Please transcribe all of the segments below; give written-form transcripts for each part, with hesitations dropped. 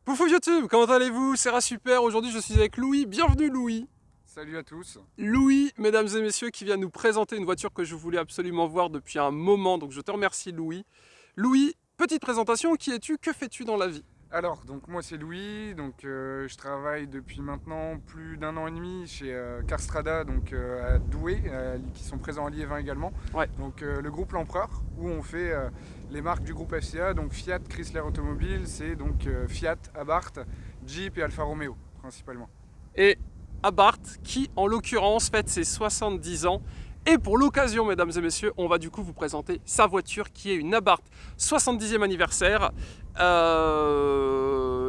Poufou YouTube, comment allez-vous? C'est super, aujourd'hui je suis avec Louis, bienvenue Louis. Salut à tous. Louis, mesdames et messieurs, qui vient nous présenter une voiture que je voulais absolument voir depuis un moment, donc je te remercie Louis. Louis, petite présentation, qui es-tu? Que fais-tu dans la vie? Alors, donc moi c'est Louis, je travaille depuis maintenant plus d'un an et demi chez Carstrada, à Douai, qui sont présents à Liévin également. Ouais. Le groupe L'Empereur, où on fait les marques du groupe FCA, donc Fiat, Chrysler Automobile, c'est donc Fiat, Abarth, Jeep et Alfa Romeo principalement. Et Abarth, qui en l'occurrence fête ses 70 ans. Et pour l'occasion, mesdames et messieurs, on va du coup vous présenter sa voiture qui est une Abarth 70e anniversaire,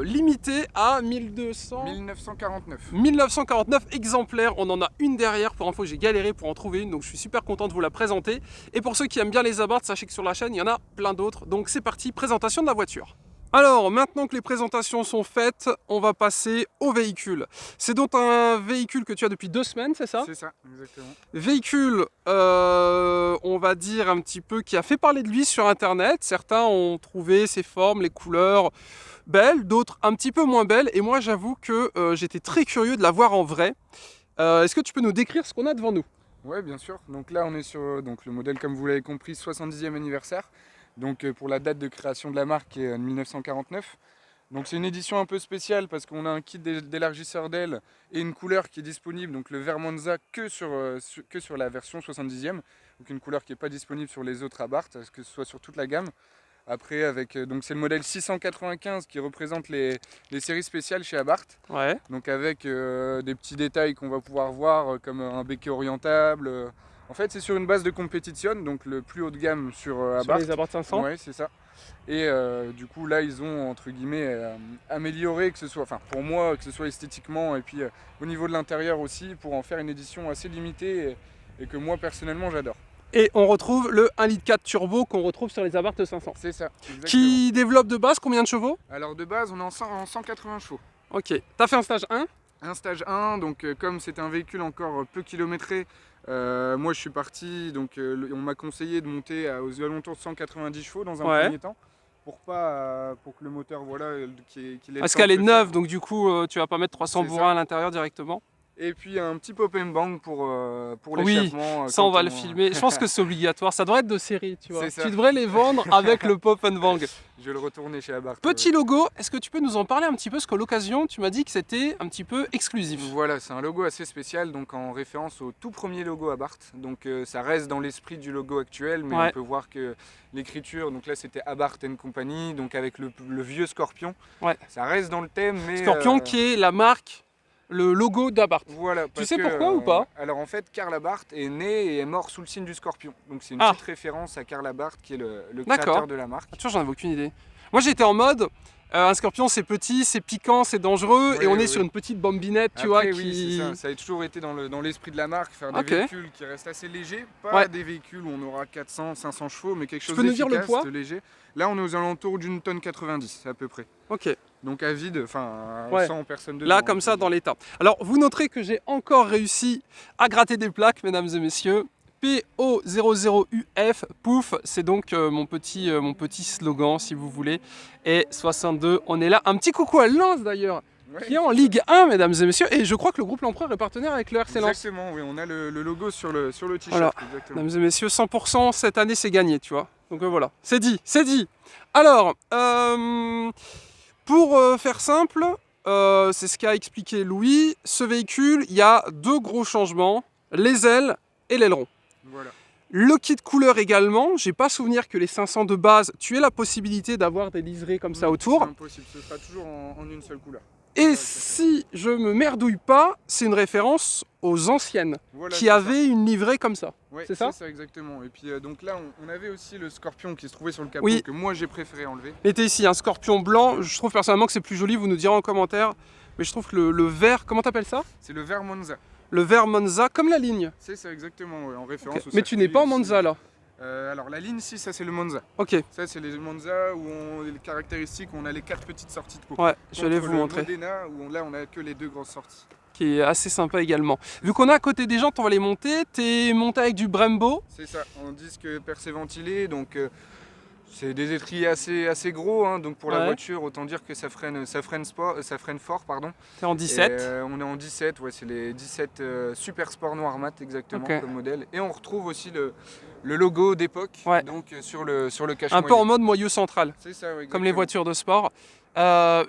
limitée à 1949 exemplaires. On en a une derrière, pour info j'ai galéré pour en trouver une, donc je suis super content de vous la présenter. Et pour ceux qui aiment bien les Abarth, sachez que sur la chaîne il y en a plein d'autres. Donc c'est parti, présentation de la voiture. Alors, maintenant que les présentations sont faites, on va passer au véhicule. C'est donc un véhicule que tu as depuis 2 semaines, c'est ça? C'est ça, exactement. Véhicule, on va dire un petit peu, qui a fait parler de lui sur Internet. Certains ont trouvé ses formes, les couleurs belles, d'autres un petit peu moins belles. Et moi, j'avoue que j'étais très curieux de la voir en vrai. Est-ce que tu peux nous décrire ce qu'on a devant nous? Ouais, bien sûr. Donc là, on est sur le modèle, comme vous l'avez compris, 70e anniversaire. Pour la date de création de la marque qui est 1949. Donc c'est une édition un peu spéciale parce qu'on a un kit d'élargisseur d'aile et une couleur qui est disponible, donc le vert Monza, que sur la version 70e. Donc une couleur qui n'est pas disponible sur les autres Abarth, que ce soit sur toute la gamme. Après, c'est le modèle 695 qui représente les séries spéciales chez Abarth. Ouais. Donc avec des petits détails qu'on va pouvoir voir, comme un béquet orientable. En fait, c'est sur une base de compétition, donc le plus haut de gamme sur Abarth. Sur les Abarth 500. Ouais, c'est ça. Et du coup, là, ils ont, entre guillemets, amélioré, que ce soit, enfin, pour moi, que ce soit esthétiquement et puis au niveau de l'intérieur aussi, pour en faire une édition assez limitée et que moi, personnellement, j'adore. Et on retrouve le 1,4 litre turbo qu'on retrouve sur les Abarth 500. C'est ça, exactement. Qui développe de base combien de chevaux? Alors, de base, on est en 180 chevaux. Ok. T'as fait un stage 1? Un stage 1, comme c'est un véhicule encore peu kilométré, moi je suis parti, on m'a conseillé de monter aux alentours de 190 chevaux dans un premier temps, pour que le moteur, qu'il ait parce qu'elle est neuve, donc du coup tu vas pas mettre 300 bourrins à l'intérieur directement. Et puis un petit pop and bang pour Oui, l'échappement. ça on va le filmer. Je pense que c'est obligatoire. Ça devrait être de série, tu vois. Ça. Tu devrais les vendre avec le pop and bang. Je vais le retourner chez Abarth. Petit logo, est-ce que tu peux nous en parler un petit peu? Parce qu'à l'occasion, tu m'as dit que c'était un petit peu exclusif. Voilà, c'est un logo assez spécial, donc en référence au tout premier logo Abarth. Ça reste dans l'esprit du logo actuel, mais on peut voir que l'écriture, donc là c'était Abarth & Company, donc avec le vieux scorpion. Ouais. Ça reste dans le thème, mais... Scorpion qui est la marque, le logo d'Abarth. Voilà. Tu sais pourquoi ou pas? Alors en fait, Karl Abarth est né et est mort sous le signe du scorpion. Donc c'est une petite référence à Karl Abarth qui est le créateur de la marque. Tu vois, j'en avais aucune idée. Moi j'étais en mode, un scorpion c'est petit, c'est piquant, c'est dangereux, et on est sur une petite bambinette, tu vois. Oui, c'est ça. Ça a toujours été dans l'esprit de la marque, faire des véhicules qui restent assez légers, pas des véhicules où on aura 400, 500 chevaux, mais quelque chose d'efficace, de léger. Là on est aux alentours d'une tonne 90 à peu près. Ok. Donc à vide, sans personne dedans. Là comme ça dans l'état. Alors vous noterez que j'ai encore réussi à gratter des plaques, mesdames et messieurs. PO00UF, pouf, c'est donc mon petit slogan si vous voulez. Et 62, on est là. Un petit coucou à Lens d'ailleurs, qui est en Ligue 1, mesdames et messieurs. Et je crois que le groupe L'Empereur est partenaire avec le RC Lens. Exactement, oui, on a le logo sur le t-shirt. Voilà. Mesdames et messieurs, 100% cette année c'est gagné, tu vois. Donc voilà, c'est dit, c'est dit. Alors, pour faire simple, c'est ce qu'a expliqué Louis. Ce véhicule, il y a 2 gros changements, les ailes et l'aileron. Voilà. Le kit couleur également, j'ai pas souvenir que les 500 de base, tu aies la possibilité d'avoir des liserés comme ça autour. C'est impossible, ce sera toujours en une seule couleur. Et si je me merdouille pas, c'est une référence aux anciennes, qui avaient une livrée comme ça. Ouais, c'est ça? C'est ça exactement. Et puis donc là, on avait aussi le scorpion qui se trouvait sur le capot, que moi j'ai préféré enlever. Mettez ici un scorpion blanc, je trouve personnellement que c'est plus joli, vous nous direz en commentaire. Mais je trouve que le vert, comment t'appelles ça? C'est le vert Monza. Le vert Monza, comme la ligne. C'est ça exactement, en référence au Mais tu n'es pas en Monza là? Alors la ligne, si, ça c'est le Monza. Ok. Ça c'est les Monza où les caractéristiques, on a les 4 petites sorties de peau. Ouais, je vais aller vous montrer. Modena, où là on a que les 2 grosses sorties. Qui est assez sympa également. Vu qu'on est à côté des jantes, on va les monter. T'es monté avec du Brembo. C'est ça, en disque percé ventilé, donc C'est des étriers assez gros, hein, donc pour la Ouais. voiture, autant dire que ça freine fort, pardon. T'es en 17. On est en 17, ouais, c'est les 17 Super Sport Noir Mat exactement Ok. comme modèle. Et on retrouve aussi le logo d'époque, Ouais. donc sur le cache Un peu en mode moyeu central, C'est ça, ouais, comme les exactement. voitures de sport.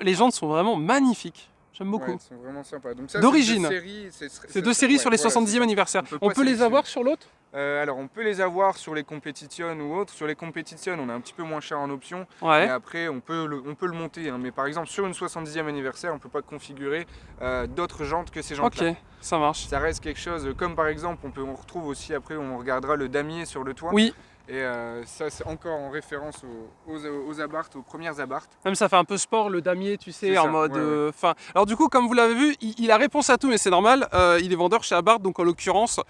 Les jantes sont vraiment magnifiques. J'aime beaucoup. Ouais, ils sont vraiment sympas. Donc ça, D'origine. C'est C'est 2 séries ouais, sur les voilà, 70e c'est ça. anniversaire. On peut On pas peut les sélectionner. avoir sur l'autre? Alors on peut les avoir sur les compétitions ou autres. Sur les compétitions, on est un petit peu moins cher en option. Ouais. Mais après, on peut le monter. Hein. Mais par exemple, sur une 70e anniversaire, on ne peut pas configurer d'autres jantes que ces jantes-là. Ok, ça marche. Ça reste quelque chose, comme par exemple, on retrouve aussi, après on regardera le damier sur le toit. Oui, Et ça, c'est encore en référence aux Abarth, aux premières Abarth. même ça fait un peu sport le damier, tu sais, C'est en ça, mode. ouais. Enfin, alors du coup, comme vous l'avez vu, il a réponse à tout, mais c'est normal. Il est vendeur chez Abarth, donc en l'occurrence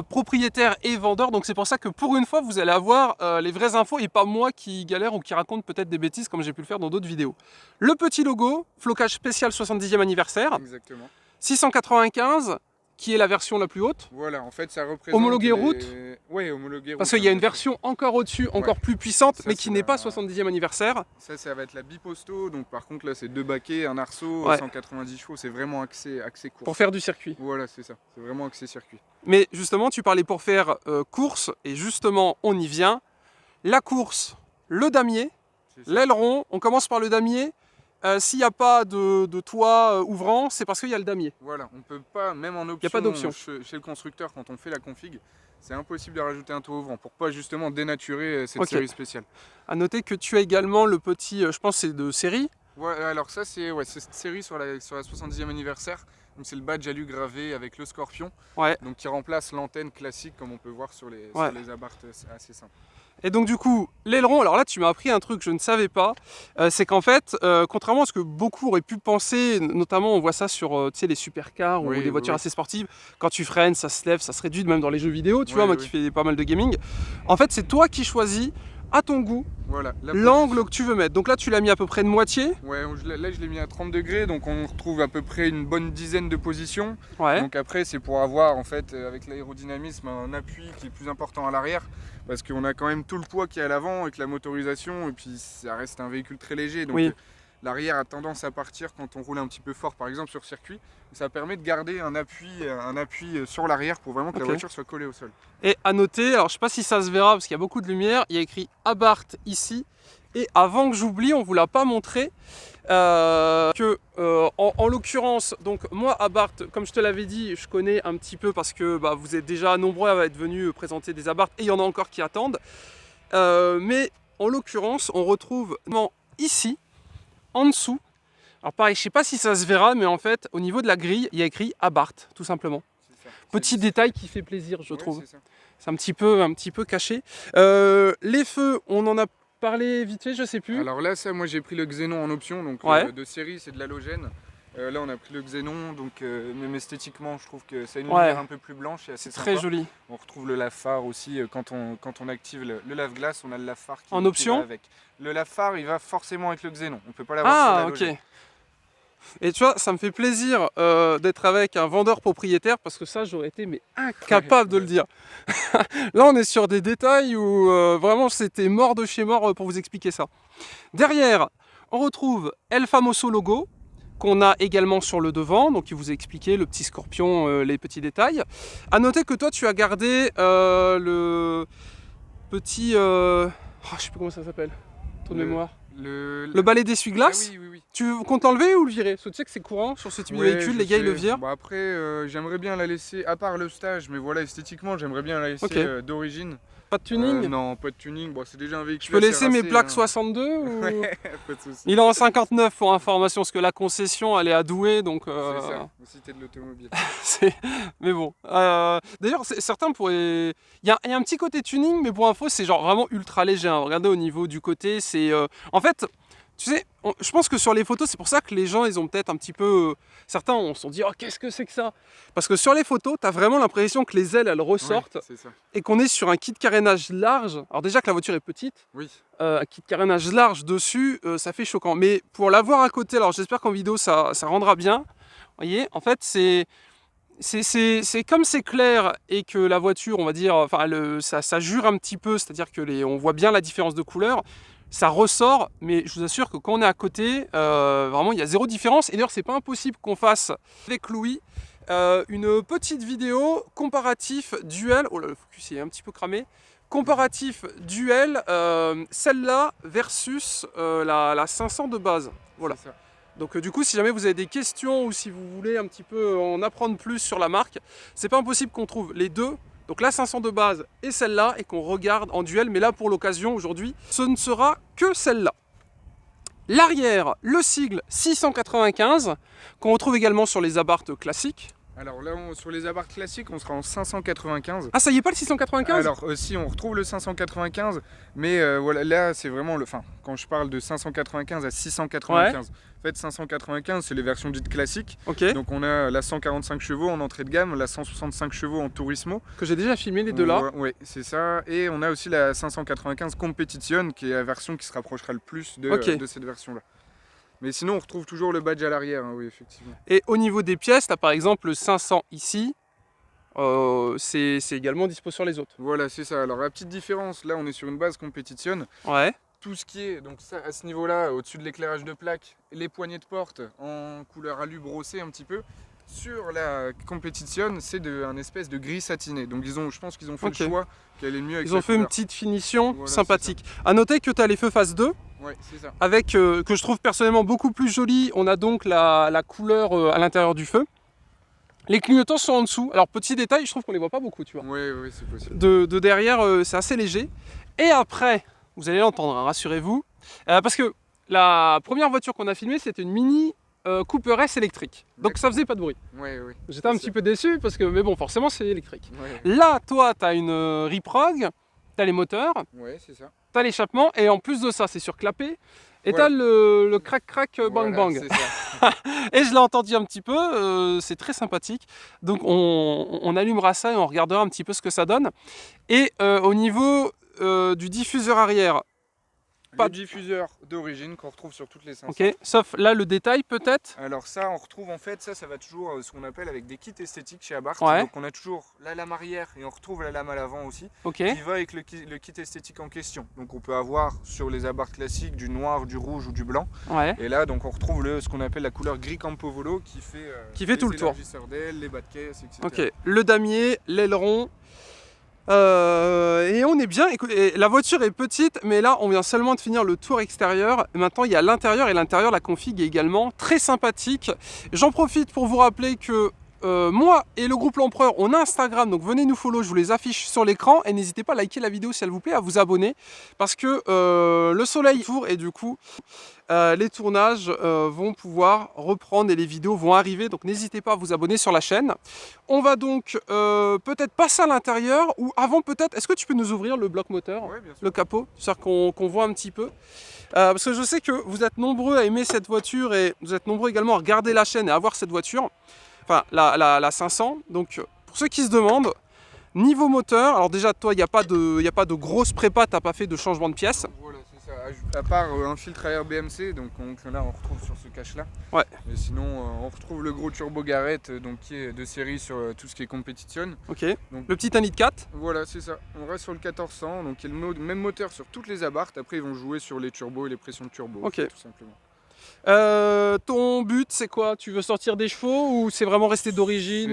propriétaire et vendeur. Donc c'est pour ça que pour une fois, vous allez avoir les vraies infos et pas moi qui galère ou qui raconte peut-être des bêtises comme j'ai pu le faire dans d'autres vidéos. Le petit logo, flocage spécial 70e anniversaire, Exactement. 695, qui est la version la plus haute. Voilà, en fait, ça représente. Homologué route. Oui, homologué route. Parce qu'il y a hein, une bien sûr. version encore au-dessus, encore plus puissante, Ça, mais qui c'est n'est pas la- 70e anniversaire. Ça va être la biposto. Donc, par contre, là, c'est 2 baquets, un arceau, Ouais. 190 chevaux. C'est vraiment axé court. Pour faire du circuit. Voilà, c'est ça. C'est vraiment axé circuit. Mais justement, tu parlais pour faire course, et justement, on y vient. La course, le damier, C'est ça. l'aileron, on commence par le damier. S'il n'y a pas de toit ouvrant, c'est parce qu'il y a le damier. Voilà, on peut pas, même en option, Y a pas d'option. chez le constructeur, quand on fait la config, c'est impossible de rajouter un toit ouvrant pour pas justement dénaturer cette Ok. série spéciale. À noter que tu as également le petit, je pense que c'est de série. Ouais, alors ça, c'est cette série sur la 70e anniversaire. Donc c'est le badge alu gravé avec le scorpion, Ouais. donc qui remplace l'antenne classique comme on peut voir sur les Abarth, c'est assez simple. Et donc du coup, l'aileron, alors là tu m'as appris un truc que je ne savais pas, c'est qu'en fait, contrairement à ce que beaucoup auraient pu penser, notamment on voit ça sur tu sais, les supercars ou Oui, les oui, voitures oui. assez sportives, quand tu freines, ça se lève, ça se réduit, même dans les jeux vidéo, tu Oui, vois, moi oui, qui fais pas mal de gaming. En fait, c'est toi qui choisis, à ton goût, Voilà, la l'angle que tu veux mettre. Donc là tu l'as mis à peu près de moitié. Ouais, là je l'ai mis à 30 degrés, donc on retrouve à peu près une bonne dizaine de positions. Ouais. Donc après c'est pour avoir en fait avec l'aérodynamisme un appui qui est plus important à l'arrière parce qu'on a quand même tout le poids qui est à l'avant avec la motorisation et puis ça reste un véhicule très léger donc Oui. l'arrière a tendance à partir quand on roule un petit peu fort par exemple sur circuit. Ça permet de garder un appui sur l'arrière pour vraiment que la Ok. voiture soit collée au sol. Et à noter, alors je sais pas si ça se verra parce qu'il y a beaucoup de lumière, il y a écrit Abarth ici. Et avant que j'oublie, on vous l'a pas montré, en l'occurrence, donc moi Abarth, comme je te l'avais dit, je connais un petit peu parce que bah, vous êtes déjà nombreux à être venus présenter des Abarth et il y en a encore qui attendent. Mais en l'occurrence, on retrouve ici, en dessous. Alors pareil, je sais pas si ça se verra, mais en fait, au niveau de la grille, il y a écrit Abarth, tout simplement. C'est ça. Petit détail qui fait plaisir, je Ouais, trouve. c'est ça. C'est un petit peu caché. Les feux, on en a parlé vite fait, je sais plus. Alors là, ça, moi j'ai pris le xénon en option, donc Ouais. de série c'est de l'halogène. Là on a pris le xénon, donc même esthétiquement je trouve que ça a une Ouais. lumière un peu plus blanche et assez C'est très sympa. joli. On retrouve le lave-phare aussi, quand on active le lave-glace, on a le lave-phare En qui option va avec. Le lave-phare il va forcément avec le xénon, on peut pas l'avoir sur Ah, l'halogène. ok. Et tu vois, ça me fait plaisir d'être avec un vendeur propriétaire parce que ça, j'aurais été mais incapable de le dire. Là, on est sur des détails où vraiment c'était mort de chez mort pour vous expliquer ça. Derrière, on retrouve El Famoso logo qu'on a également sur le devant, donc il vous a expliqué le petit scorpion, les petits détails. À noter que toi, tu as gardé le petit, je sais plus comment ça s'appelle, ton Le- mémoire. Le Le balai d'essuie-glace. Ah oui, oui, oui. Tu comptes l'enlever ou le virer? Parce que tu sais que c'est courant sur ce type de Ouais, véhicule, je les gars ils le sais. virent. Bon, après, j'aimerais bien la laisser, à part le stage, mais voilà, esthétiquement, j'aimerais bien la laisser Ok. d'origine. Pas de tuning. Non, pas de tuning. Bon, c'est déjà un véhicule. Je peux assez laisser mes racé, plaques hein. 62 ou... Ouais, pas de soucis. Il est en 59 pour information, parce que la concession elle est à Douai, donc... C'est ça, aussi t'es de l'automobile. Mais bon. D'ailleurs, certains pourraient... Il y a un petit côté tuning, mais pour info, c'est genre vraiment ultra léger. Hein. Regardez au niveau du côté, c'est... En fait, tu sais, je pense que sur les photos, c'est pour ça que les gens, ils ont peut-être un petit peu... Certains on se sont dit, oh, qu'est-ce que c'est que ça? Parce que sur les photos, t'as vraiment l'impression que les ailes, elles ressortent, Ouais, c'est ça. et qu'on est sur un kit carénage large. Alors déjà que la voiture est petite, Oui. un kit carénage large dessus, ça fait choquant. Mais pour l'avoir à côté, alors j'espère qu'en vidéo ça rendra bien. Vous voyez, en fait, c'est comme c'est clair et que la voiture, on va dire, enfin, ça jure un petit peu, c'est-à-dire que on voit bien la différence de couleur. Ça ressort, mais je vous assure que quand on est à côté, vraiment, il y a zéro différence. Et d'ailleurs, c'est pas impossible qu'on fasse avec Louis une petite vidéo comparatif duel. Oh là, le focus est un petit peu cramé. Comparatif duel, celle-là versus la 500 de base. Voilà. C'est ça. Donc du coup, si jamais vous avez des questions ou si vous voulez un petit peu en apprendre plus sur la marque, c'est pas impossible qu'on trouve les deux. Donc la 500 de base et celle-là et qu'on regarde en duel. Mais là, pour l'occasion, aujourd'hui, ce ne sera que celle-là. L'arrière, le sigle 695, qu'on retrouve également sur les Abarth classiques. Alors là, sur les Abarth classiques, on sera en 595. Ah, ça y est pas le 695? Alors si on retrouve le 595, mais voilà, là c'est vraiment le. Enfin, quand je parle de 595 à 695, en fait 595 c'est les versions dites classiques. Ok. Donc on a la 145 chevaux en entrée de gamme, la 165 chevaux en Turismo. Que j'ai déjà filmé les deux là. Oui, c'est ça. Et on a aussi la 595 Competition qui est la version qui se rapprochera le plus de cette version là. Mais sinon, on retrouve toujours le badge à l'arrière, hein, oui, effectivement. Et au niveau des pièces, là par exemple le 500 ici, c'est également dispo sur les autres. Voilà, c'est ça. Alors la petite différence, là on est sur une base Competition. Ouais. Tout ce qui est, donc ça, à ce niveau-là, au-dessus de l'éclairage de plaque, les poignées de porte en couleur alu brossé un petit peu. Sur la Competition, c'est un espèce de gris satiné. Donc je pense qu'ils ont fait le choix qui allait mieux avec Ils ont fait couleur. une petite finition Voilà, sympathique. A noter que tu as les feux phase 2. Ouais, c'est ça. Avec, que je trouve personnellement beaucoup plus joli. On a donc la couleur à l'intérieur du feu. Les clignotants sont en dessous. Alors petit détail, je trouve qu'on les voit pas beaucoup, tu vois. Oui, c'est possible. De derrière, c'est assez léger. Et après, vous allez l'entendre, hein, rassurez-vous. Parce que la première voiture qu'on a filmée, c'était une Mini Cooper S électrique. Donc ça faisait pas de bruit. Oui. J'étais un petit peu déçu parce que, mais bon, forcément c'est électrique. Ouais. Là, toi, tu as une Reprog, tu as les moteurs, Ouais, c'est ça. tu as l'échappement et en plus de ça, c'est surclappé. Et Voilà. tu as le crac-crac bang Voilà, bang. c'est ça. Et je l'ai entendu un petit peu, c'est très sympathique. Donc on allumera ça et on regardera un petit peu ce que ça donne. Et au niveau du diffuseur arrière, Le diffuseur d'origine qu'on retrouve sur toutes les 500. ok, sauf là le détail peut-être. Alors ça, on retrouve en fait, ça va toujours ce qu'on appelle avec des kits esthétiques chez Abarth. Ouais. Donc on a toujours la lame arrière et on retrouve la lame à l'avant aussi, Ok, qui va avec le kit esthétique en question. Donc on peut avoir sur les Abarth classiques du noir, du rouge ou du blanc. ouais. Et là, donc on retrouve ce qu'on appelle la couleur gris Campovolo qui fait tout le tour. Les élargisseurs d'ailes, les bas de caisse, etc. Ok, le damier, l'aileron. Et on est bien. Écoutez, la voiture est petite, mais là on vient seulement de finir le tour extérieur. Et maintenant il y a l'intérieur, et l'intérieur, la config est également très sympathique. J'en profite pour vous rappeler que moi et le groupe L'Empereur, on a Instagram, donc venez nous follow, je vous les affiche sur l'écran. Et n'hésitez pas à liker la vidéo si elle vous plaît, à vous abonner. Parce que le soleil tourne et du coup les tournages vont pouvoir reprendre et les vidéos vont arriver. Donc n'hésitez pas à vous abonner sur la chaîne. On va donc peut-être passer à l'intérieur, ou avant peut-être, est-ce que tu peux nous ouvrir le bloc moteur, Ouais, bien sûr. le capot, c'est-à-dire qu'on voit un petit peu. Parce que je sais que vous êtes nombreux à aimer cette voiture et vous êtes nombreux également à regarder la chaîne et à voir cette voiture. Enfin, la 500. Donc, pour ceux qui se demandent, niveau moteur, alors déjà, toi, il n'y a pas de grosse prépa, tu n'as pas fait de changement de pièces. Voilà, c'est ça. À part un filtre à air BMC, donc là on retrouve sur ce cache-là. Ouais. Mais sinon, on retrouve le gros turbo Garrett, donc qui est de série sur tout ce qui est competition. Ok. Donc, Le petit 1,4 litre. Voilà, c'est ça. On reste sur le 1400, donc il y a le même moteur sur toutes les Abarth. Après, ils vont jouer sur les turbos et les pressions de turbo, Ok. tout simplement. Ton but, c'est quoi? Tu veux sortir des chevaux ou c'est vraiment resté d'origine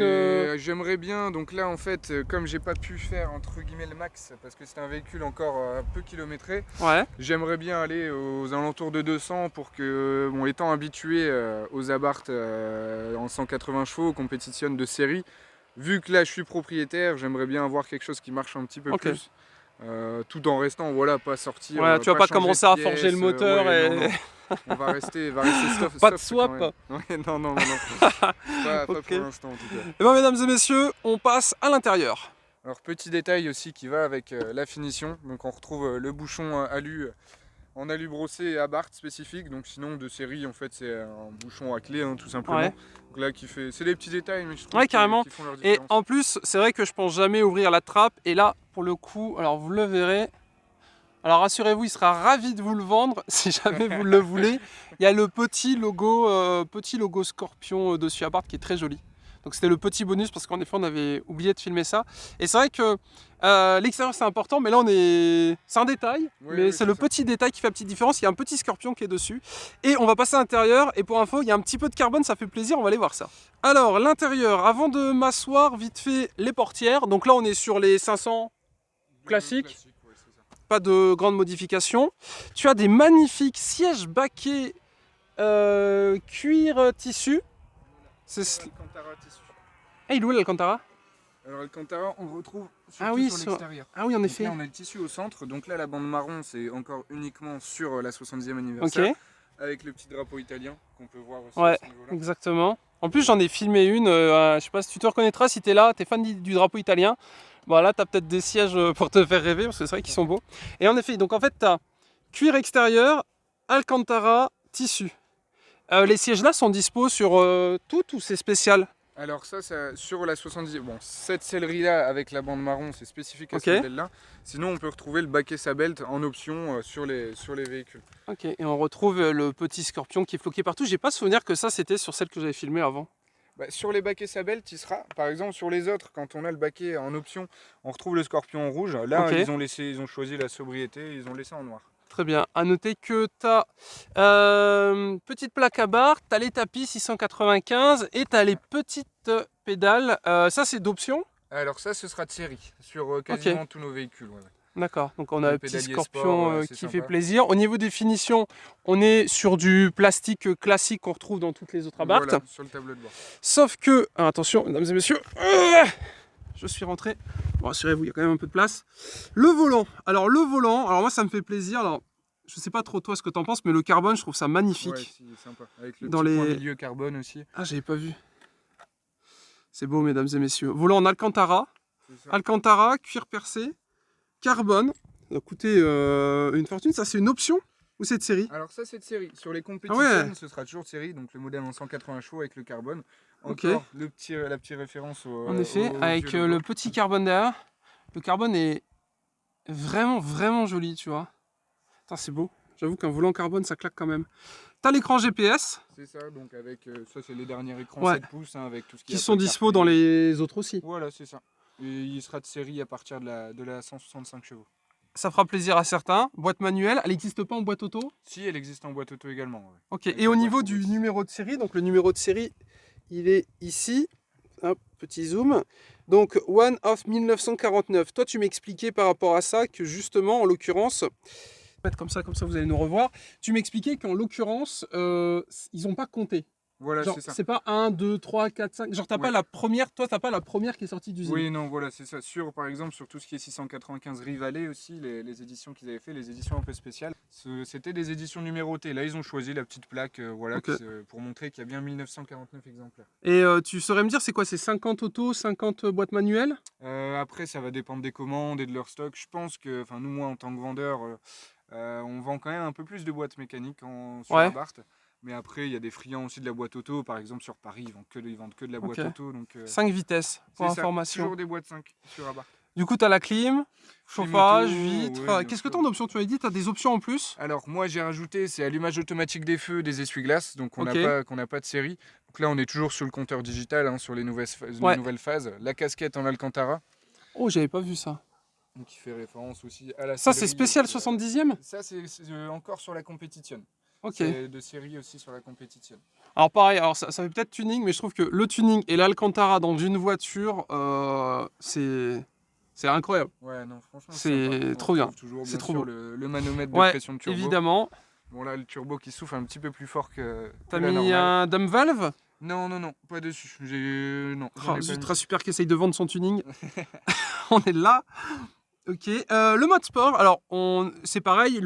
J'aimerais bien, donc là en fait, comme j'ai pas pu faire entre guillemets le max, parce que c'est un véhicule encore un peu kilométré, Ouais. j'aimerais bien aller aux alentours de 200 pour que, bon, étant habitué aux Abarth en 180 chevaux, compétition de série, vu que là je suis propriétaire, j'aimerais bien avoir quelque chose qui marche un petit peu Ok. plus. Tout en restant, voilà, pas sortir. Ouais, tu vas pas changer commencer de à forger pièces, le moteur ouais, et. non. On va rester soft. Pas de soft swap. quand même. Ouais, non. Pas Ok. pour l'instant en tout cas. Eh bien, mesdames et messieurs, on passe à l'intérieur. Alors petit détail aussi qui va avec la finition, donc on retrouve le bouchon alu en alu brossé et Abarth spécifique, donc sinon de série en fait c'est un bouchon à clé tout simplement. Ouais. Donc là c'est des petits détails mais je trouve Ouais, carrément. qui font leur Et différence. en plus, c'est vrai que je pense jamais ouvrir la trappe. Et là, pour le coup, alors vous le verrez. Alors rassurez-vous, il sera ravi de vous le vendre si jamais vous le voulez. Il y a le petit logo Scorpion dessus Abarth qui est très joli. Donc c'était le petit bonus parce qu'en effet on avait oublié de filmer ça. Et c'est vrai que l'extérieur c'est important, mais là c'est un détail, Oui, mais oui, c'est le ça. petit détail qui fait la petite différence. Il y a un petit scorpion qui est dessus. Et on va passer à l'intérieur, et pour info, il y a un petit peu de carbone, ça fait plaisir, on va aller voir ça. Alors l'intérieur, avant de m'asseoir, vite fait les portières. Donc là on est sur les 500 classiques. Ouais, c'est ça. Pas de grandes modifications. Tu as des magnifiques sièges baquets cuir tissu. C'est... Alcantara tissu. Ah, il est où l'Alcantara? Alors Alcantara, on le retrouve surtout Ah oui, sur l'extérieur. Ah oui, en Donc effet. là, on a le tissu au centre. Donc là, la bande marron, c'est encore uniquement sur la 70e anniversaire. Ok, Avec le petit drapeau italien qu'on peut voir aussi ouais, à ce niveau-là. exactement. En plus, j'en ai filmé une. Je sais pas si tu te reconnaîtras si t'es là, t'es fan du drapeau italien. Bon, là, t'as peut-être des sièges pour te faire rêver parce que c'est vrai qu'ils sont beaux. Et en effet, donc en fait, t'as cuir extérieur, Alcantara, tissu. Les sièges là sont dispo sur tout ou c'est spécial? Alors ça, sur la 70, bon, cette sellerie-là avec la bande marron, c'est spécifique à Ok. ce modèle-là. Sinon, on peut retrouver le baquet Sabelt en option sur les véhicules. Ok, et on retrouve le petit scorpion qui est floqué partout. J'ai pas souvenir que ça c'était sur celle que j'avais filmée avant. Bah, sur les baquets Sabelt, il sera. Par exemple, sur les autres, quand on a le baquet en option, on retrouve le scorpion en rouge. Là, Ok. ils ont choisi la sobriété, ils ont laissé en noir. Très bien. À noter que tu as petite plaque à barre, tu as les tapis 695 et tu as les petites pédales. Ça, c'est d'option. Alors ça, ce sera de série sur quasiment tous nos véhicules. Ouais. D'accord. Donc on a Le un petit pédalier scorpion sport, ouais, c'est qui sympa. fait plaisir. Au niveau des finitions, on est sur du plastique classique qu'on retrouve dans toutes les autres Abarth. Voilà, sur le tableau de bord. Sauf que, attention, mesdames et messieurs, je suis rentré. Bon, rassurez-vous, il y a quand même un peu de place. Le volant. Alors alors moi ça me fait plaisir. Alors, je sais pas trop toi ce que tu en penses, mais le carbone, je trouve ça magnifique. Ouais, si, sympa. Avec le Dans petit point les- milieu carbone aussi. Ah, j'avais pas vu. C'est beau, mesdames et messieurs. Volant en Alcantara. C'est ça. Alcantara, cuir percé, carbone. Ça doit coûter une fortune. Ça, c'est une option ou c'est de série? Alors ça, c'est de série. Sur les compétitions, ouais. ce sera toujours de série. Donc le modèle en 180 chevaux avec le carbone. Ok. Encore la petite référence au... En effet, avec vieux logo. le petit carbone derrière. Le carbone est vraiment, vraiment joli, tu vois. Putain, c'est beau. J'avoue qu'un volant carbone, ça claque quand même. T'as l'écran GPS C'est ça, donc avec... ça, c'est les derniers écrans Ouais. 7 pouces hein, avec tout ce qui qui sont dispo dans les autres aussi. Voilà, c'est ça. Et il sera de série à partir de la 165 chevaux. Ça fera plaisir à certains. Boîte manuelle, elle n'existe pas en boîte auto? Si, elle existe en boîte auto également. Ouais. Ok, Avec et la au boîte niveau Rolex. du numéro de série, donc le numéro de série, il est ici. Hop, petit zoom. Donc, One of 1949. Toi, tu m'expliquais par rapport à ça que justement, en l'occurrence, mettre comme ça vous allez nous revoir. Tu m'expliquais qu'en l'occurrence, ils n'ont pas compté. Voilà, Genre, c'est ça. c'est pas 1, 2, 3, 4, 5. Genre, t'as pas Ouais. la première, toi, t'as pas la première qui est sortie d'usine. Oui, non, voilà, c'est ça. Par exemple, sur tout ce qui est 695 Rivalet aussi, les éditions qu'ils avaient fait, les éditions un peu spéciales, c'était des éditions numérotées. Là, ils ont choisi la petite plaque voilà, Ok. pour montrer qu'il y a bien 1949 exemplaires. Et tu saurais me dire, c'est quoi? C'est 50 autos, 50 boîtes manuelles? Après, ça va dépendre des commandes et de leur stock. Je pense que, enfin, nous, moi, en tant que vendeur, on vend quand même un peu plus de boîtes mécaniques sur Ouais. Abarth. Mais après, il y a des friands aussi de la boîte auto. Par exemple, sur Paris, ils vendent que de la boîte Ok. auto. Donc, 5 vitesses, pour c'est ça, information. toujours des boîtes 5 sur Abarth. Du coup, tu as la clim, chauffage, auto, vitres. ouais, bien Qu'est-ce que sûr. tu as en option? Tu as dit, tu as des options en plus? Alors moi j'ai rajouté, c'est allumage automatique des feux, des essuie-glaces, donc on Ok. n'a pas de série. Donc là on est toujours sur le compteur digital, hein, sur les nouvelles Ouais. phases. La casquette en Alcantara, Oh, j'avais pas vu ça. donc qui fait référence aussi à la Ça, c'est sellerie, spécial et puis, 70e? Ça c'est encore sur la compétition. Ok. C'est de série aussi sur la compétition. Alors, pareil, alors ça fait peut-être tuning, mais je trouve que le tuning et l'Alcantara dans une voiture, c'est incroyable. Ouais non franchement C'est sympa. On trop bien. retrouve toujours, C'est bien trop sûr, beau. le manomètre de Ouais, pression de turbo. évidemment. Bon là le turbo qui souffle un petit peu plus fort que T'as la mis normale. un dumb valve? Non, pas dessus. Non, j'en ai Oh, pas zut, mis. très super qui essaye de vendre son tuning. On est là. Ok. Le mode sport, alors c'est pareil,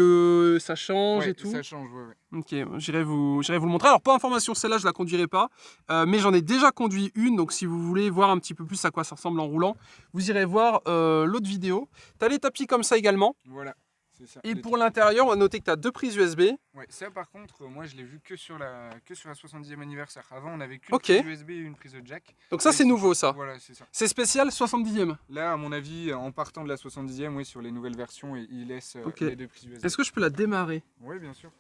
ça change Ouais, et tout. ça change, ouais. Ok, j'irai vous le montrer. Alors, pas information, celle-là, je la conduirai pas. Mais j'en ai déjà conduit une. Donc, si vous voulez voir un petit peu plus à quoi ça ressemble en roulant, vous irez voir l'autre vidéo. Tu as les tapis comme ça également. Voilà, c'est ça. Et pour l'intérieur, on va noter que tu as 2 prises USB. Ouais, ça par contre, moi je l'ai vu que sur la 70e anniversaire. Avant, on avait qu'une Ok. prise USB et une prise de jack. Donc, ça, Là, c'est ils sont- nouveau, ça. Voilà, c'est ça. C'est spécial 70e. Là, à mon avis, en partant de la 70e, oui, sur les nouvelles versions, il laisse Ok. les 2 prises USB. Est-ce que je peux la démarrer? Oui, bien sûr.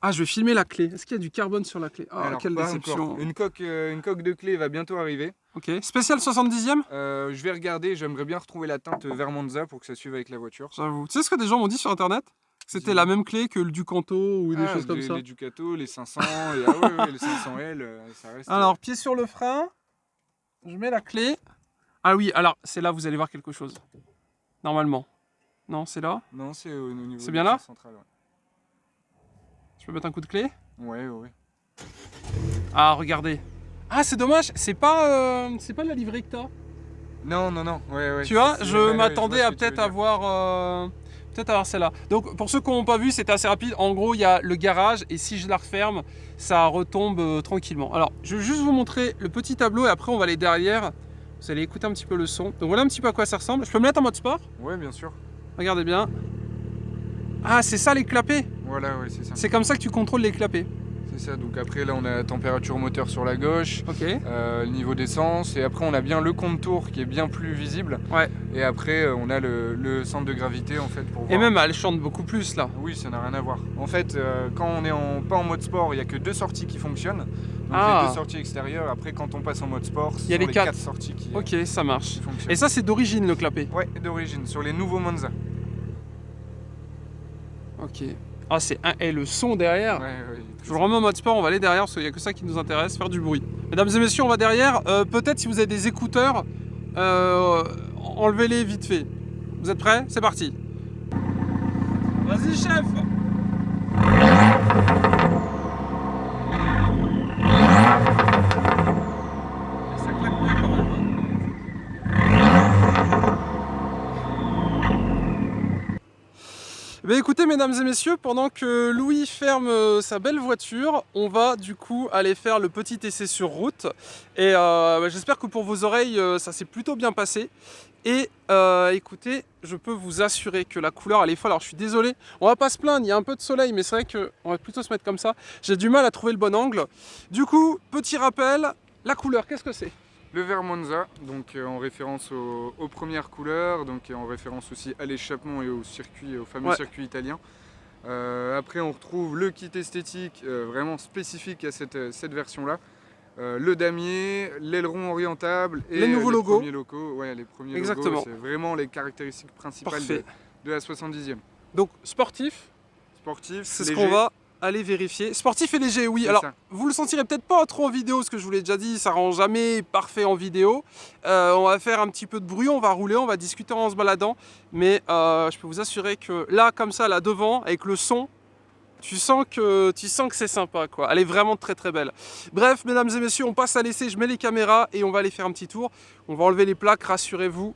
Ah, je vais filmer la clé. Est-ce qu'il y a du carbone sur la clé? Ah, Alors, quelle pas déception. encore. Une coque de clé va bientôt arriver. Ok. Spécial 70e? Je vais regarder, j'aimerais bien retrouver la teinte Vermonza pour que ça suive avec la voiture. J'avoue. Tu sais ce que des gens m'ont dit sur internet? Que c'était la même clé que le Ducanto ou des choses comme ça. Les Ducato, les 500, et ouais, les 500L, ça reste... Alors, pied sur le frein. Je mets la clé. Ah oui, alors, c'est là, vous allez voir quelque chose. Normalement. Non, c'est là? Non, c'est au niveau C'est bien là? central, ouais. Je peux mettre un coup de clé? Ouais. Ah, regardez. Ah, c'est dommage, c'est pas de la livrée que t'as. Non, ouais. Tu vois, c'est- je ouais, m'attendais je vois à ce que tu veux peut-être dire. avoir, celle-là. Donc, pour ceux qui n'ont pas vu, c'était assez rapide. En gros, il y a le garage et si je la referme, ça retombe tranquillement. Alors, je vais juste vous montrer le petit tableau et après, on va aller derrière. Vous allez écouter un petit peu le son. Donc, voilà un petit peu à quoi ça ressemble. Je peux me mettre en mode sport? Ouais, bien sûr. Regardez bien. Ah, c'est ça les clapets. Voilà, ouais, c'est ça. C'est comme ça que tu contrôles les clapets. C'est ça, donc après là on a la température moteur sur la gauche, Ok. le niveau d'essence, et après on a bien le compte-tour qui est bien plus visible. Ouais. Et après on a le centre de gravité en fait pour voir. Et même, elle chante beaucoup plus là. Oui, ça n'a rien à voir. En fait, quand on est pas en mode sport, il n'y a que 2 sorties qui fonctionnent. Donc Ah. les 2 sorties extérieures, après quand on passe en mode sport, Il y a les 4 quatre. sorties qui Ok, ça marche. fonctionnent. Et ça, c'est d'origine le clapet. Ouais, d'origine, sur les nouveaux Monza. Ok. Ah, c'est un. Et le son derrière. Ouais, Je vous remets en mode sport, on va aller derrière parce qu'il n'y a que ça qui nous intéresse, faire du bruit. Mesdames et messieurs, on va derrière. Peut-être si vous avez des écouteurs, enlevez-les vite fait. Vous êtes prêts? C'est parti. Vas-y, chef. Ça claque bien quand même, hein. Eh bien, écoutez, mesdames et messieurs, pendant que Louis ferme sa belle voiture, on va du coup aller faire le petit essai sur route. Et j'espère que pour vos oreilles, ça s'est plutôt bien passé. Et écoutez, je peux vous assurer que la couleur elle est folle. Alors je suis désolé, on va pas se plaindre, il y a un peu de soleil, mais c'est vrai qu'on va plutôt se mettre comme ça. J'ai du mal à trouver le bon angle. Du coup, petit rappel, la couleur, qu'est-ce que c'est? Le Vermonza, donc en référence aux premières couleurs, donc en référence aussi à l'échappement et au circuit, au fameux circuit italien. Après on retrouve le kit esthétique vraiment spécifique à cette version-là. Le damier, l'aileron orientable et les nouveaux logos. Premiers logos. Ouais, les premiers Exactement. logos, c'est vraiment les caractéristiques principales de la 70e. Donc sportif, Sportif, c'est ce qu'on va aller vérifier. Sportif et léger, oui. Alors, vous le sentirez peut-être pas trop en vidéo, ce que je vous l'ai déjà dit, ça rend jamais parfait en vidéo. On va faire un petit peu de bruit, on va rouler, on va discuter en se baladant. Mais je peux vous assurer que là, comme ça, là devant, avec le son, tu sens que c'est sympa, quoi. Elle est vraiment très très belle. Bref, mesdames et messieurs, on passe à l'essai, je mets les caméras et on va aller faire un petit tour. On va enlever les plaques, rassurez-vous,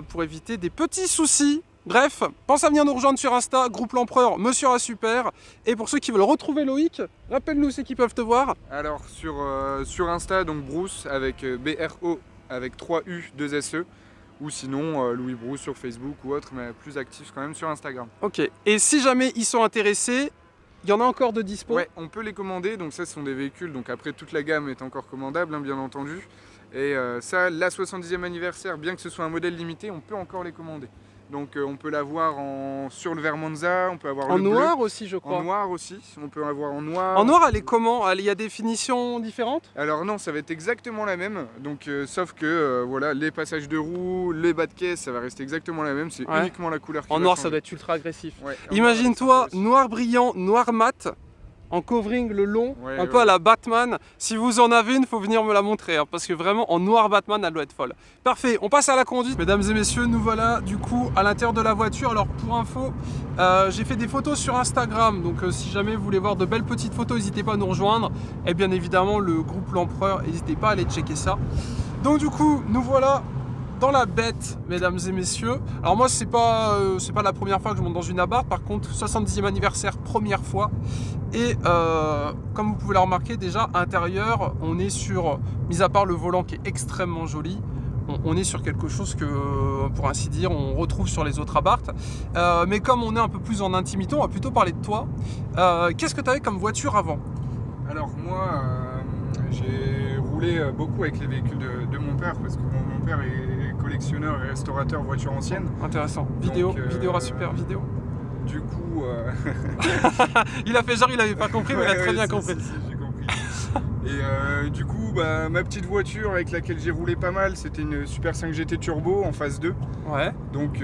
pour éviter des petits soucis. Bref, pense à venir nous rejoindre sur Insta, groupe l'Empereur, Monsieur A Super. Et pour ceux qui veulent retrouver Loïc, rappelle-nous c'est qui peuvent te voir. Alors sur Insta, donc Bruce avec BRO avec 3 U, 2 SE. Ou sinon Louis Bruce sur Facebook ou autre, mais plus actif quand même sur Instagram. Ok, et si jamais ils sont intéressés, il y en a encore de dispo? Ouais, on peut les commander, donc ça ce sont des véhicules, donc après toute la gamme est encore commandable, hein, bien entendu. Et ça, la 70e anniversaire, bien que ce soit un modèle limité, on peut encore les commander. Donc on peut l'avoir sur le Vermonza, on peut avoir en le bleu. noir aussi, je crois. En noir aussi, on peut avoir en noir. En noir, elle est comment? Il y a des finitions différentes? Alors non, ça va être exactement la même, donc sauf que voilà, les passages de roues, les bas de caisse, ça va rester exactement la même, c'est uniquement la couleur qui en va noir, changer. ça doit être ultra agressif. Ouais, imagine-toi, noir brillant, noir mat, en covering le long, un peu à la Batman. Si vous en avez une, il faut venir me la montrer, hein, parce que vraiment en noir Batman, elle doit être folle. Parfait, on passe à la conduite. Mesdames et messieurs, nous voilà du coup à l'intérieur de la voiture. Alors pour info, j'ai fait des photos sur Instagram, donc si jamais vous voulez voir de belles petites photos, n'hésitez pas à nous rejoindre. Et bien évidemment le groupe l'Empereur, n'hésitez pas à aller checker ça. Donc du coup, nous voilà dans la bête, mesdames et messieurs. Alors moi, c'est pas la première fois que je monte dans une Abarth. Par contre, 70e anniversaire, première fois. Et comme vous pouvez le remarquer, déjà, à l'intérieur, on est sur, mis à part le volant qui est extrêmement joli, on est sur quelque chose que, pour ainsi dire, on retrouve sur les autres Abarth. Mais comme on est un peu plus en intimité, on va plutôt parler de toi. Qu'est-ce que tu avais comme voiture avant? Alors moi, j'ai roulé beaucoup avec les véhicules de mon père, parce que mon père est collectionneur et restaurateur voitures anciennes. Intéressant. Donc, Vidéo, super vidéo. du coup... Il a fait genre il avait pas compris, mais il a très bien compris. Si, j'ai compris. Et du coup, ma petite voiture avec laquelle j'ai roulé pas mal, c'était une Super 5 GT Turbo en phase 2. Ouais. Donc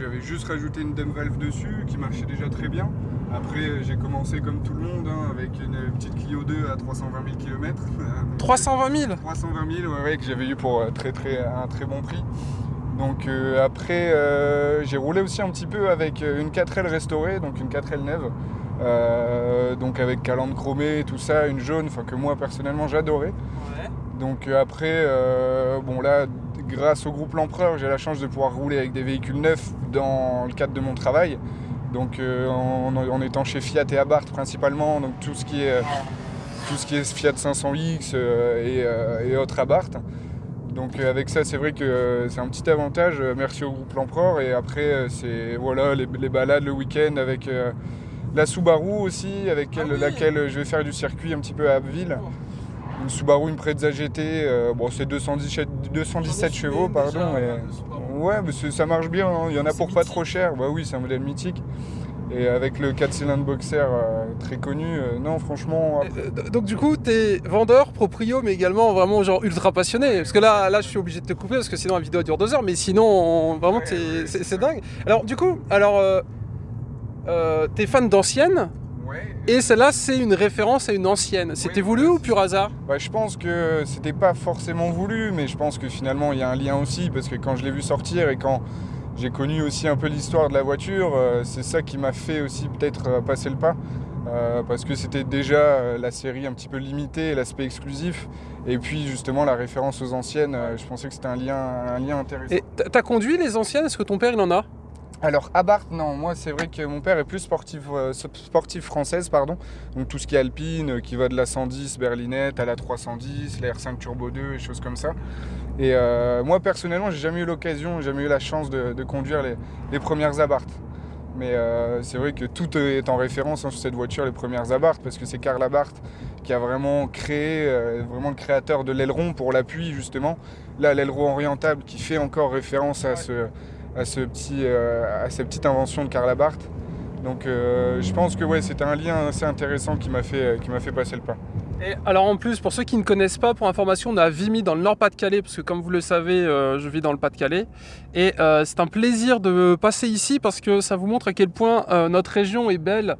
j'avais juste rajouté une dump valve dessus qui marchait déjà très bien. Après j'ai commencé comme tout le monde avec une petite Clio 2 à 320 000 km. 320 000 320 000 ouais, que j'avais eu pour un très bon prix. Donc après j'ai roulé aussi un petit peu avec une 4L restaurée, donc une 4L neuve. Donc avec calandre chromée et tout ça, une jaune, que moi personnellement j'adorais. Ouais. Donc après, bon là, grâce au groupe L'Empereur, j'ai la chance de pouvoir rouler avec des véhicules neufs dans le cadre de mon travail. Donc en étant chez Fiat et Abarth principalement, donc tout ce qui est Fiat 500X et autres Abarth. Donc avec ça, c'est vrai que c'est un petit avantage, merci au groupe L'Empereur. Et après, c'est voilà, les balades le week-end avec la Subaru aussi, avec laquelle je vais faire du circuit un petit peu à Abbeville. Une Subaru Impreza GT, bon, c'est 217 chevaux, pardon. Ouais, mais ça marche bien, hein. Il y en a pour pas trop cher. Bah oui, c'est un modèle mythique. Et avec le 4 cylindres boxer très connu, non franchement... Donc du coup, t'es vendeur, proprio, mais également vraiment genre ultra passionné. Parce que là je suis obligé de te couper parce que sinon la vidéo dure 2 heures, mais sinon vraiment c'est dingue. Alors du coup, t'es fan d'anciennes. Ouais. Et celle-là, c'est une référence à une ancienne. C'était voulu ou pur hasard? Je pense que c'était pas forcément voulu, mais je pense que finalement il y a un lien aussi, parce que quand je l'ai vu sortir et quand j'ai connu aussi un peu l'histoire de la voiture, c'est ça qui m'a fait aussi peut-être passer le pas, parce que c'était déjà la série un petit peu limitée, l'aspect exclusif, et puis justement la référence aux anciennes, je pensais que c'était un lien intéressant. Et t'as conduit les anciennes? Est-ce que ton père il en a? Alors Abarth, non, moi c'est vrai que mon père est plus sportive française, pardon. Donc tout ce qui est alpine, qui va de la 110 berlinette à la 310, la R5 Turbo 2 et choses comme ça. Et moi personnellement, j'ai jamais eu l'occasion, jamais eu la chance de conduire les premières Abarth. Mais c'est vrai que tout est en référence sur cette voiture, les premières Abarth, parce que c'est Karl Abarth qui a vraiment créé, vraiment le créateur de l'aileron pour l'appui justement. Là, l'aileron orientable qui fait encore référence à cette petite invention de Karl Abarth. Donc je pense que ouais, c'était un lien assez intéressant qui m'a fait passer le pas. Et alors en plus, pour ceux qui ne connaissent pas, pour information, on est à Vimy dans le Nord-Pas-de-Calais, parce que comme vous le savez, je vis dans le Pas-de-Calais. Et c'est un plaisir de passer ici parce que ça vous montre à quel point notre région est belle.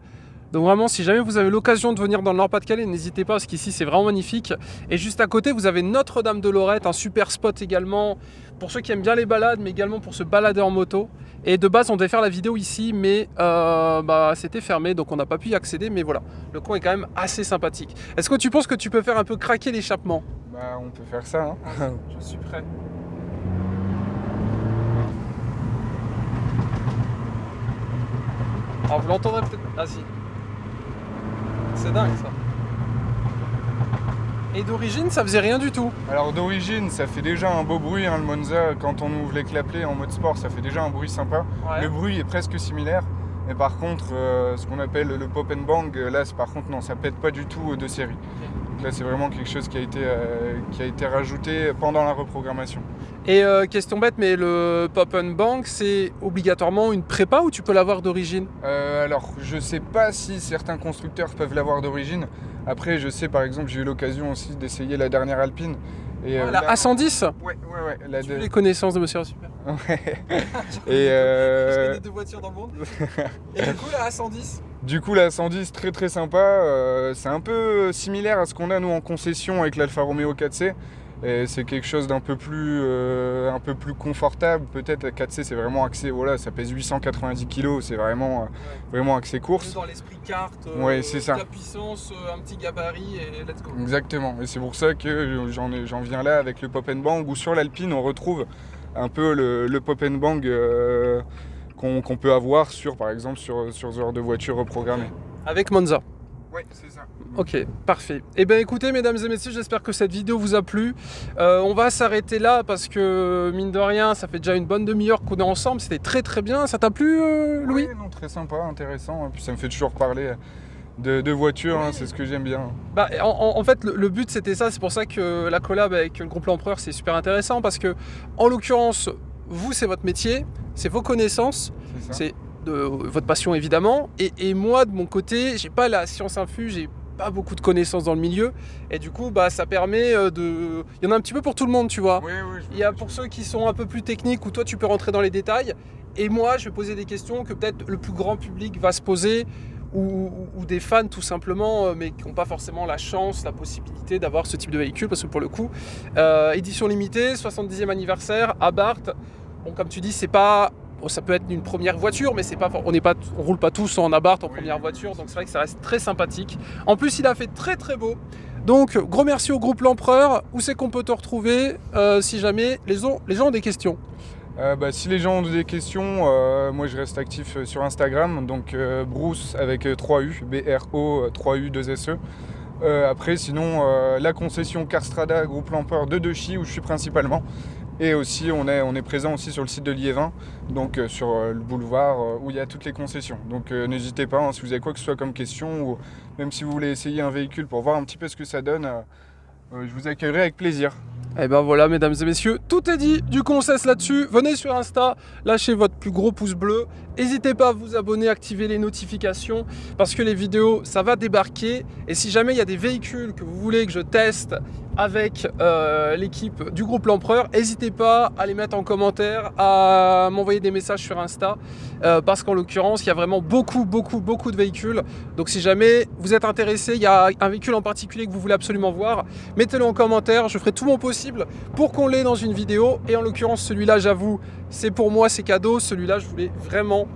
Donc vraiment, si jamais vous avez l'occasion de venir dans le Nord-Pas-de-Calais, n'hésitez pas parce qu'ici c'est vraiment magnifique. Et juste à côté, vous avez Notre-Dame-de-Lorette, un super spot également pour ceux qui aiment bien les balades, mais également pour se balader en moto. Et de base, on devait faire la vidéo ici, mais c'était fermé, donc on n'a pas pu y accéder. Mais voilà, le coin est quand même assez sympathique. Est-ce que tu penses que tu peux faire un peu craquer l'échappement? On peut faire ça. Hein. Je suis prêt. Alors vous l'entendrez peut-être... Ah si. C'est dingue ça. Et d'origine, ça faisait rien du tout. Alors d'origine, ça fait déjà un beau bruit, hein, le Monza, quand on ouvre les clapets en mode sport, ça fait déjà un bruit sympa. Ouais. Le bruit est presque similaire. Mais par contre, ce qu'on appelle le pop and bang, là, par contre, non, ça pète pas du tout de série. Okay. Donc là, c'est vraiment quelque chose qui a été rajouté pendant la reprogrammation. Et question bête, mais le pop and bang, c'est obligatoirement une prépa ou tu peux l'avoir d'origine? Alors, je sais pas si certains constructeurs peuvent l'avoir d'origine. Après, je sais, par exemple, j'ai eu l'occasion aussi d'essayer la dernière Alpine. Et, la A110? Ouais. Tu as les connaissances de Monsieur Super. Ouais. Je connais 2 voitures dans le monde. Et du coup, la A110? Du coup, la A110, très très sympa. C'est un peu similaire à ce qu'on a nous en concession avec l'Alfa Romeo 4C. Et c'est quelque chose d'un peu plus confortable. Peut-être 4C, c'est vraiment axé, voilà, ça pèse 890 kg, c'est vraiment axé course. Dans l'esprit carte, c'est ça. La puissance, un petit gabarit et let's go. Exactement, et c'est pour ça que j'en viens là avec le pop and bang, où sur l'Alpine on retrouve un peu le pop and bang qu'on peut avoir par exemple sur ce genre de voiture reprogrammée. Avec Monza. Oui, c'est ça. Ok, parfait. Eh bien écoutez mesdames et messieurs, j'espère que cette vidéo vous a plu. On va s'arrêter là parce que mine de rien, ça fait déjà une bonne demi-heure qu'on est ensemble. C'était très très bien. Ça t'a plu Louis? Oui, non, très sympa, intéressant. Et puis ça me fait toujours parler de voitures, oui. Hein, c'est ce que j'aime bien. En fait, le but c'était ça. C'est pour ça que la collab avec le groupe L'Empereur, c'est super intéressant. Parce que en l'occurrence, vous c'est votre métier, c'est vos connaissances. C'est de votre passion évidemment. Et moi, de mon côté, j'ai pas la science infuse, j'ai pas beaucoup de connaissances dans le milieu. Et du coup, ça permet de... Il y en a un petit peu pour tout le monde, tu vois. Oui, oui, Il y a pour ceux qui sont un peu plus techniques, où toi, tu peux rentrer dans les détails. Et moi, je vais poser des questions que peut-être le plus grand public va se poser, ou des fans tout simplement, mais qui n'ont pas forcément la chance, la possibilité d'avoir ce type de véhicule, parce que pour le coup, édition limitée, 70e anniversaire, Abarth. Bon, comme tu dis, c'est pas... Bon, ça peut être une première voiture, mais c'est pas, on roule pas tous en Abarth en première voiture, donc c'est vrai que ça reste très sympathique. En plus, il a fait très très beau. Donc, gros merci au groupe L'Empereur. Où c'est qu'on peut te retrouver si jamais les gens ont des questions? Si les gens ont des questions, moi je reste actif sur Instagram, donc Bruce avec 3U, BRO 3U 2SE. Après sinon la concession Carstrada, groupe L'Empereur de Dechy où je suis principalement. Et aussi on est présent aussi sur le site de Liévin, donc sur le boulevard où il y a toutes les concessions. Donc n'hésitez pas, si vous avez quoi que ce soit comme question, ou même si vous voulez essayer un véhicule pour voir un petit peu ce que ça donne, je vous accueillerai avec plaisir. Et ben voilà, mesdames et messieurs, tout est dit. Du coup, on cesse là-dessus. Venez sur Insta, lâchez votre plus gros pouce bleu. N'hésitez pas à vous abonner, activer les notifications, parce que les vidéos, ça va débarquer. Et si jamais il y a des véhicules que vous voulez que je teste avec l'équipe du groupe L'Empereur, n'hésitez pas à les mettre en commentaire, à m'envoyer des messages sur Insta, parce qu'en l'occurrence, il y a vraiment beaucoup de véhicules. Donc si jamais vous êtes intéressé, il y a un véhicule en particulier que vous voulez absolument voir, mettez-le en commentaire. Je ferai tout mon possible pour qu'on l'ait dans une vidéo. Et en l'occurrence, celui-là, j'avoue, c'est pour moi, c'est cadeau. Celui-là, je voulais vraiment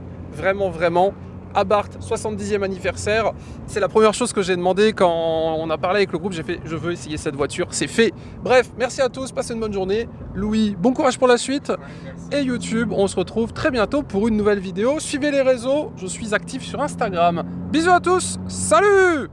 Abarth, 70e anniversaire. C'est la première chose que j'ai demandé quand on a parlé avec le groupe. J'ai fait, je veux essayer cette voiture, c'est fait. Bref, merci à tous, passez une bonne journée. Louis, bon courage pour la suite. Et YouTube, on se retrouve très bientôt pour une nouvelle vidéo. Suivez les réseaux, je suis actif sur Instagram. Bisous à tous, salut!